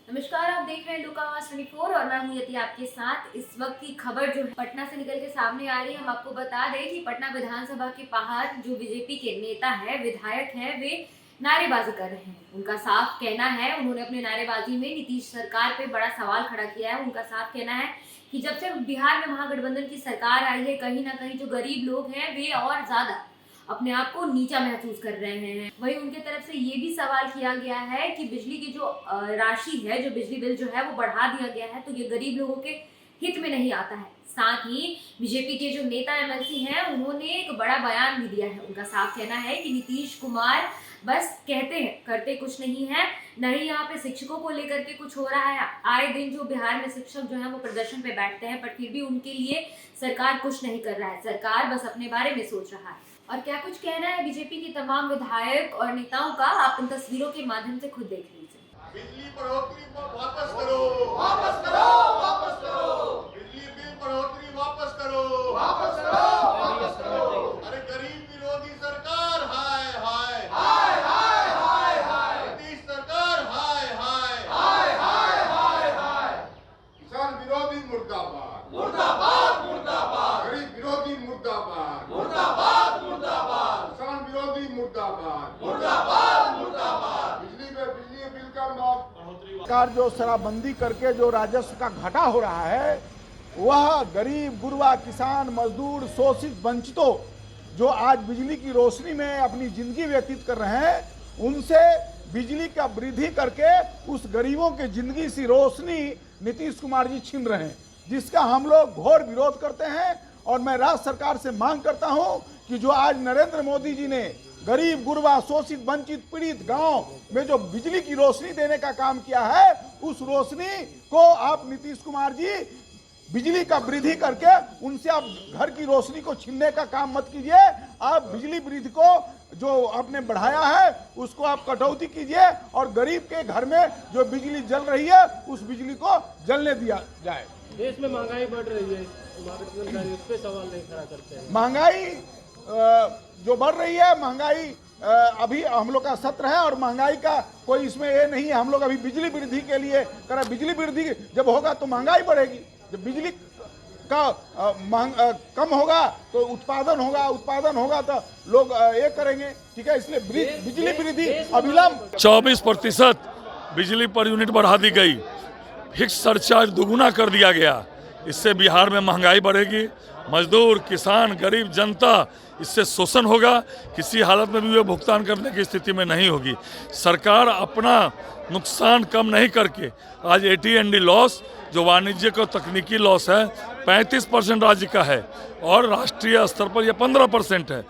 नमस्कार, आप देख रहे हैं लुक आवाज 24 और मैं हूं यति आपके साथ। इस वक्त की खबर जो है पटना से निकल के सामने आ रही है। हम आपको बता दें कि पटना विधानसभा के बाहर जो बीजेपी के नेता है, विधायक हैं, वे नारेबाजी कर रहे हैं। उनका साफ कहना है, उन्होंने अपने नारेबाजी में नीतीश सरकार पे बड़ा सवाल खड़ा किया है। उनका साफ कहना है कि जब से बिहार में महागठबंधन की सरकार आई है, कहीं ना कहीं जो गरीब लोग हैं वे और ज्यादा अपने आप को नीचा महसूस कर रहे हैं। वहीं उनके तरफ से ये भी सवाल किया गया है कि बिजली की जो राशि है, जो बिजली बिल जो है वो बढ़ा दिया गया है, तो ये गरीब लोगों के हित में नहीं आता है। साथ ही बीजेपी के जो नेता एमएलसी हैं, उन्होंने एक बड़ा बयान भी दिया है। उनका साफ कहना है कि नीतीश कुमार बस कहते हैं, करते कुछ नहीं है। न ही यहाँ पे शिक्षकों को लेकर के कुछ हो रहा है। आए दिन जो बिहार में शिक्षक जो है वो प्रदर्शन पे बैठते हैं, पर फिर भी उनके लिए सरकार कुछ नहीं कर रहा है। सरकार बस अपने बारे में सोच रहा है। और क्या कुछ कहना है बीजेपी के तमाम विधायक और नेताओं का, आप इन तस्वीरों के माध्यम से खुद देख लीजिए। बिजली बढ़ोतरी वापस करो, वापस करो, वापस करो। बिजली बिल बढ़ोतरी वापस करो, वापस करो, वापस करो। अरे गरीब विरोधी सरकार, हाय हाय हाय हाय हाय हाय। नीतीश सरकार, हाय हाय हाय हाय हाय हाय। किसान विरोधी मुर्दाबाद, मुर्दाबाद, मुर्दाबाद। गरीब विरोधी मुर्दाबाद, मुर्दाबाद, मुर्दाबाद। किसान विरोधी मुर्दाबाद, मुर्दाबाद, मुर्दाबाद। बिजली बिल का सरकार जो शराबबंदी करके जो राजस्व का घाटा हो रहा है, वह गरीब गुरबा किसान मजदूर शोषित वंचितों जो आज बिजली की रोशनी में अपनी जिंदगी व्यतीत कर रहे हैं, उनसे बिजली का वृद्धि करके उस गरीबों के जिंदगी से रोशनी नीतीश कुमार जी छीन रहे हैं, जिसका हम लोग घोर विरोध करते हैं। और मैं राज्य सरकार से मांग करता हूं कि जो आज नरेंद्र मोदी जी ने गरीब गुरबा शोषित वंचित पीड़ित गांव में जो बिजली की रोशनी देने का काम किया है, उस रोशनी को आप नीतीश कुमार जी बिजली का वृद्धि करके उनसे आप घर की रोशनी को छीनने का काम मत कीजिए। आप बिजली वृद्धि को जो आपने बढ़ाया है उसको आप कटौती कीजिए और गरीब के घर में जो बिजली जल रही है उस बिजली को जलने दिया जाए। देश में महंगाई बढ़ रही है, उस पे सवाल नहीं खड़ा करते हैं। महंगाई जो बढ़ रही है, महंगाई अभी हम लोग का सत्र है और महंगाई का कोई इसमें ये नहीं है। हम लोग अभी बिजली वृद्धि के लिए करा, बिजली वृद्धि जब होगा तो महंगाई बढ़ेगी। जब बिजली का कम होगा तो उत्पादन होगा तो लोग ये करेंगे, ठीक है। इसलिए बिजली वृद्धि अविलंब 24% बिजली पर यूनिट बढ़ा दी गई, फिक्स सरचार्ज दोगुना कर दिया गया। इससे बिहार में महंगाई बढ़ेगी, मजदूर किसान गरीब जनता इससे शोषण होगा, किसी हालत में भी वे भुगतान करने की स्थिति में नहीं होगी। सरकार अपना नुकसान कम नहीं करके आज AT&D लॉस जो वाणिज्यिक और तकनीकी लॉस है 35% राज्य का है और राष्ट्रीय स्तर पर यह 15% है।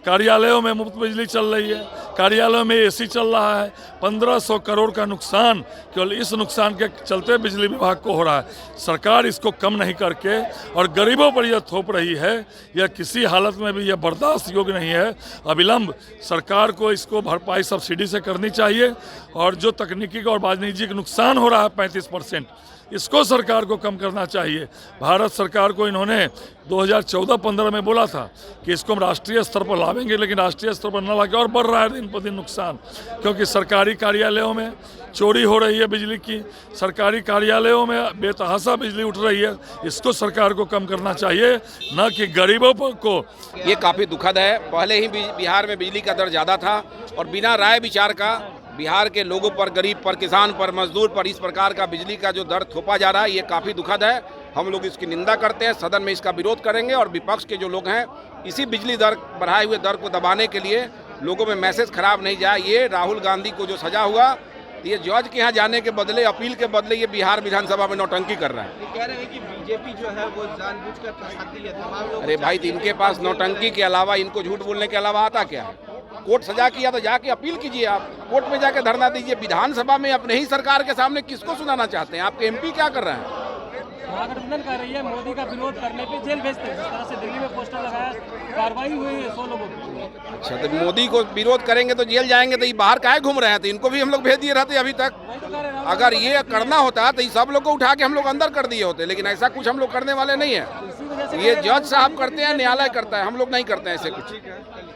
कार्यालयों में मुफ्त बिजली चल रही है, कार्यालयों में AC चल रहा है। 1500 करोड़ का नुकसान केवल इस नुकसान के चलते बिजली विभाग को हो रहा है। सरकार इसको कम नहीं करके और गरीबों पर यह थोप रही है, यह किसी हालत में भी यह बर्दाश्त योग्य नहीं है। अविलंब सरकार को इसको भरपाई सब्सिडी से करनी चाहिए और जो तकनीकी और वाणिज्यिक नुकसान हो रहा है 35%, इसको सरकार को कम करना चाहिए। भारत सरकार को इन्होंने 2014-15 में बोला था कि इसको हम राष्ट्रीय स्तर पर लावेंगे, लेकिन राष्ट्रीय स्तर पर न लाके और बढ़ रहा है दिन पर दिन नुकसान, क्योंकि सरकारी कार्यालयों में चोरी हो रही है बिजली की, सरकारी कार्यालयों में बेतहाशा बिजली उठ रही है। इसको सरकार को कम करना चाहिए, न कि गरीबों को। ये काफ़ी दुखद है। पहले ही बिहार में बिजली का दर ज़्यादा था और बिना राय विचार का बिहार के लोगों पर, गरीब पर, किसान पर, मजदूर पर इस प्रकार का बिजली का जो दर थोपा जा रहा है, ये काफ़ी दुखद है। हम लोग इसकी निंदा करते हैं, सदन में इसका विरोध करेंगे और विपक्ष के जो लोग हैं, इसी बिजली दर बढ़ाए हुए दर को दबाने के लिए लोगों में मैसेज खराब नहीं जाए। ये राहुल गांधी को जो सजा हुआ, ये जज के यहाँ जाने के बदले, अपील के बदले ये बिहार विधानसभा में नौटंकी कर रहा है। कह रहे हैं कि बीजेपी जो है वो जानबूझकर फंसाती है तमाम लोग। अरे भाई, तो इनके पास नौटंकी के अलावा, इनको झूठ बोलने के अलावा आता क्या है? कोर्ट सजा किया तो जाके अपील कीजिए, आप कोर्ट में जाके धरना दीजिए। विधानसभा में अपने ही सरकार के सामने किसको सुनाना चाहते हैं? आपके MP क्या कर रहे हैं? महागठबंधन कर रही है, मोदी का विरोध करने पे जेल भेजते हैं। जिस तरह से दिल्ली में पोस्टर लगाया, कार्रवाई हुई है 100 लोगों की। अच्छा, तो मोदी को विरोध करेंगे तो जेल जाएंगे, तो ये बाहर काहे घूम रहे हैं? तो इनको भी हम लोग भेज दिए रहते अभी तक। अगर ये करना होता तो ये सब लोग को उठा के हम लोग अंदर कर दिए होते, लेकिन ऐसा कुछ हम लोग करने वाले नहीं है। ये जज साहब करते हैं, न्यायालय करता है, हम लोग नहीं करते हैं ऐसे कुछ।